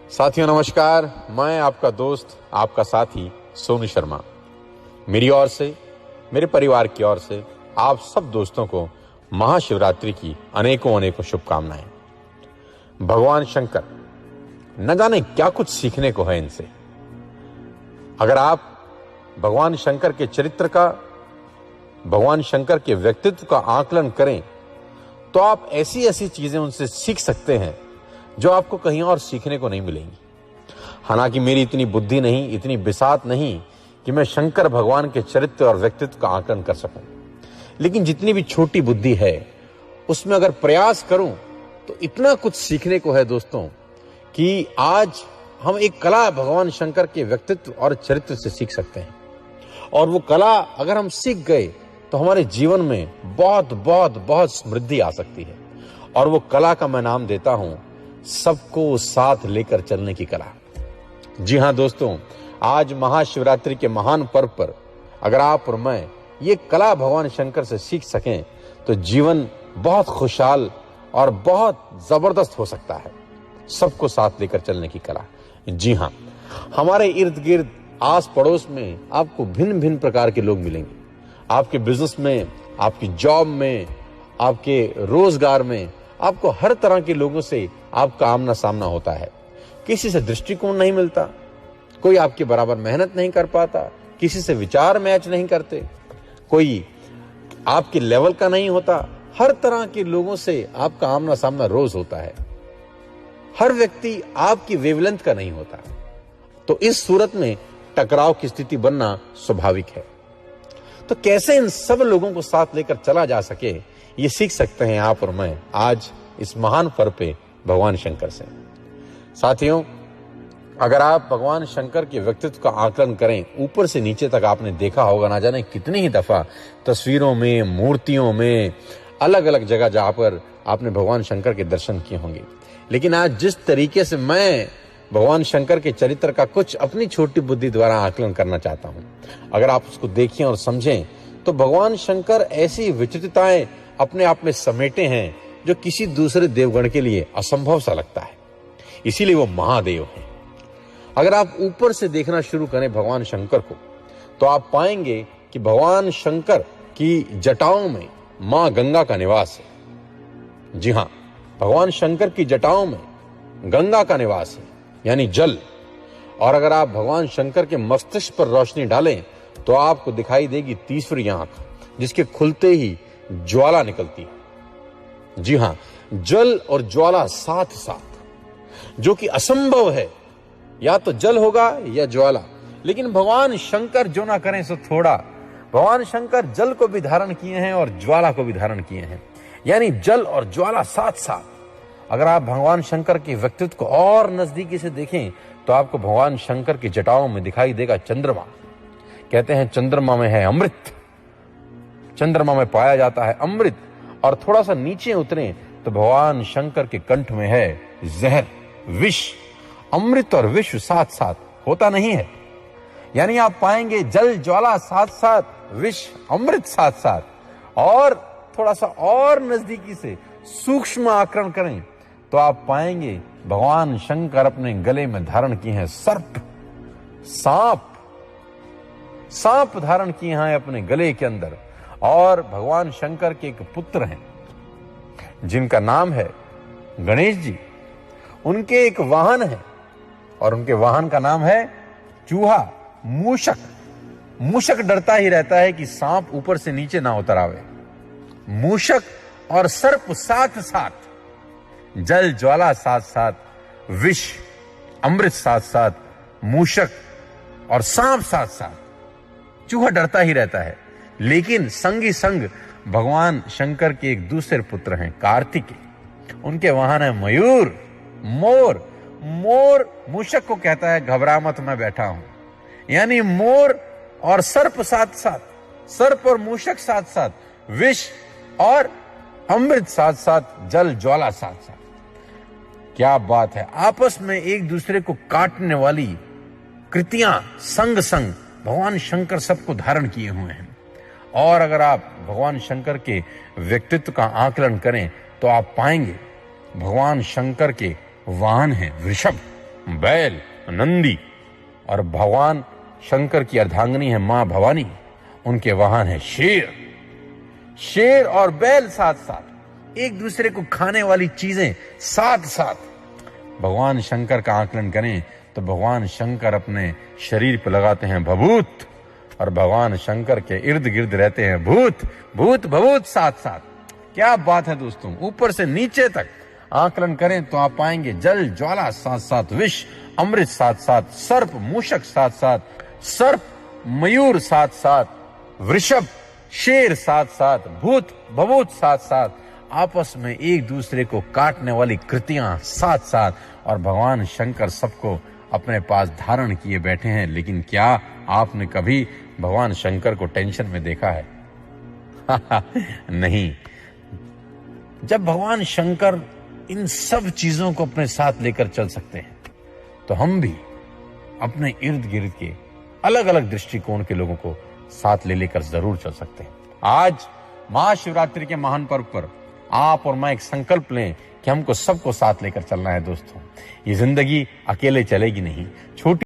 साथियों नमस्कार, मैं आपका दोस्त, आपका साथी सोनू शर्मा। मेरी ओर से, मेरे परिवार की ओर से आप सब दोस्तों को महाशिवरात्रि की अनेकों अनेकों शुभकामनाएं। भगवान शंकर, न जाने क्या कुछ सीखने को है इनसे। अगर आप भगवान शंकर के चरित्र का, भगवान शंकर के व्यक्तित्व का आकलन करें तो आप ऐसी ऐसी चीजें उनसे सीख सकते हैं जो आपको कहीं और सीखने को नहीं मिलेंगी। हालांकि मेरी इतनी बुद्धि नहीं, इतनी बिसात नहीं कि मैं शंकर भगवान के चरित्र और व्यक्तित्व का आकलन कर सकूं, लेकिन जितनी भी छोटी बुद्धि है उसमें अगर प्रयास करूं तो इतना कुछ सीखने को है दोस्तों कि आज हम एक कला भगवान शंकर के व्यक्तित्व और चरित्र से सीख सकते हैं। और वो कला अगर हम सीख गए तो हमारे जीवन में बहुत बहुत बहुत समृद्धि आ सकती है। और वो कला का मैं नाम देता हूं सबको साथ लेकर चलने की कला। जी हां दोस्तों, आज महाशिवरात्रि के महान पर्व पर अगर आप और मैं ये कला भगवान शंकर से सीख सकें तो जीवन बहुत खुशहाल और बहुत जबरदस्त हो सकता है। सबको साथ लेकर चलने की कला। जी हां, हमारे इर्द गिर्द, आस पड़ोस में आपको भिन्न भिन्न प्रकार के लोग मिलेंगे। आपके बिजनेस में, आपकी जॉब में, आपके रोजगार में आपको हर तरह के लोगों से आपका आमना सामना होता है। किसी से दृष्टिकोण नहीं मिलता, कोई आपके बराबर मेहनत नहीं कर पाता, किसी से विचार मैच नहीं करते, कोई आपके लेवल का नहीं होता। हर तरह के लोगों से आपका आमना सामना रोज होता है। हर व्यक्ति आपकी वेवलेंथ का नहीं होता। तो इस सूरत में टकराव की स्थिति बनना स्वाभाविक है। तो कैसे इन सब लोगों को साथ लेकर चला जा सके, ये सीख सकते हैं आप और मैं आज इस महान पर्व पे भगवान शंकर से। साथियों, अगर आप भगवान शंकर के व्यक्तित्व का आकलन करें, ऊपर से नीचे तक आपने देखा होगा, ना जाने कितनी ही दफा तस्वीरों में, मूर्तियों में, अलग अलग जगह जहां पर आपने भगवान शंकर के दर्शन किए होंगे। लेकिन आज जिस तरीके से मैं भगवान शंकर के चरित्र का कुछ अपनी छोटी बुद्धि द्वारा आकलन करना चाहता हूं, अगर आप उसको देखें और समझें तो भगवान शंकर ऐसी विचित्रताएं अपने आप में समेटे हैं जो किसी दूसरे देवगण के लिए असंभव सा लगता है। इसीलिए वो महादेव हैं। अगर आप ऊपर से देखना शुरू करें भगवान शंकर को तो आप पाएंगे कि भगवान शंकर की जटाओं में मां गंगा का निवास है। जी हां, भगवान शंकर की जटाओं में गंगा का निवास है, यानी जल। और अगर आप भगवान शंकर के मस्तिष्क पर रोशनी डालें तो आपको दिखाई देगी तीसरी आंख, जिसके खुलते ही ज्वाला निकलती है। जी हां, जल और ज्वाला साथ साथ, जो कि असंभव है। या तो जल होगा या ज्वाला, लेकिन भगवान शंकर जो ना करें सो थोड़ा। भगवान शंकर जल को भी धारण किए हैं और ज्वाला को भी धारण किए हैं, यानी जल और ज्वाला साथ साथ। अगर आप भगवान शंकर के व्यक्तित्व को और नजदीकी से देखें तो आपको भगवान शंकर की जटाओं में दिखाई देगा चंद्रमा। कहते हैं चंद्रमा में है अमृत, चंद्रमा में पाया जाता है अमृत। और थोड़ा सा नीचे उतरें तो भगवान शंकर के कंठ में है जहर, विष। अमृत और विष साथ साथ होता नहीं है, यानी आप पाएंगे जल ज्वाला साथ साथ, विष अमृत साथ साथ। और थोड़ा सा और नजदीकी से सूक्ष्म आकलन करें तो आप पाएंगे भगवान शंकर अपने गले में धारण किए हैं सर्प, सांप। सांप धारण किए हैं अपने गले के अंदर। और भगवान शंकर के एक पुत्र हैं जिनका नाम है गणेश जी। उनके एक वाहन है और उनके वाहन का नाम है चूहा, मूषक। मूषक डरता ही रहता है कि सांप ऊपर से नीचे ना उतर आवे। मूषक और सर्प साथ साथ, जल ज्वाला साथ साथ, विष अमृत साथ साथ, मूषक और सांप साथ साथ। चूहा डरता ही रहता है। लेकिन संगी संग भगवान शंकर के एक दूसरे पुत्र हैं कार्तिकेय। उनके वाहन है मयूर, मोर। मोर मूषक को कहता है घबरा मत, मैं बैठा हूं। यानी मोर और सर्प साथ साथ, सर्प और मूषक साथ साथ, विष और अमृत साथ साथ, जल ज्वाला साथ साथ। क्या बात है! आपस में एक दूसरे को काटने वाली कृतियां संग संग भगवान शंकर सबको धारण किए हुए हैं। और अगर आप भगवान शंकर के व्यक्तित्व का आकलन करें तो आप पाएंगे भगवान शंकर के वाहन हैं वृषभ। बैल नंदी और भगवान शंकर की अर्धांगिनी है मां भवानी, उनके वाहन है शेर। शेर और बैल साथ साथ, एक दूसरे को खाने वाली चीजें साथ साथ। भगवान शंकर का आकलन करें तो भगवान शंकर अपने शरीर पर लगाते हैं भभूत और भगवान शंकर के इर्द गिर्द रहते हैं भूत, भूत भभूत साथ साथ। क्या बात है दोस्तों, ऊपर से नीचे तक आकलन करें तो आप पाएंगे जल ज्वाला साथ साथ, विष अमृत साथ साथ, सर्प मूषक साथ साथ, सर्प मयूर साथ साथ, वृषभ शेर साथ साथ, भूत भभूत साथ साथ, आपस में एक दूसरे को काटने वाली कृतियां साथ साथ। और भगवान शंकर सबको अपने पास धारण किए बैठे हैं। लेकिन क्या आपने कभी भगवान शंकर को टेंशन में देखा है? नहीं। जब भगवान शंकर इन सब चीजों को अपने साथ लेकर चल सकते हैं तो हम भी अपने इर्द गिर्द के अलग अलग दृष्टिकोण के लोगों को साथ ले लेकर जरूर चल सकते हैं। आज महाशिवरात्रि के महान पर्व पर आप और मैं एक संकल्प लें कि हमको सबको साथ लेकर चलना है दोस्तों। ये जिंदगी अकेले चलेगी नहीं। छोटी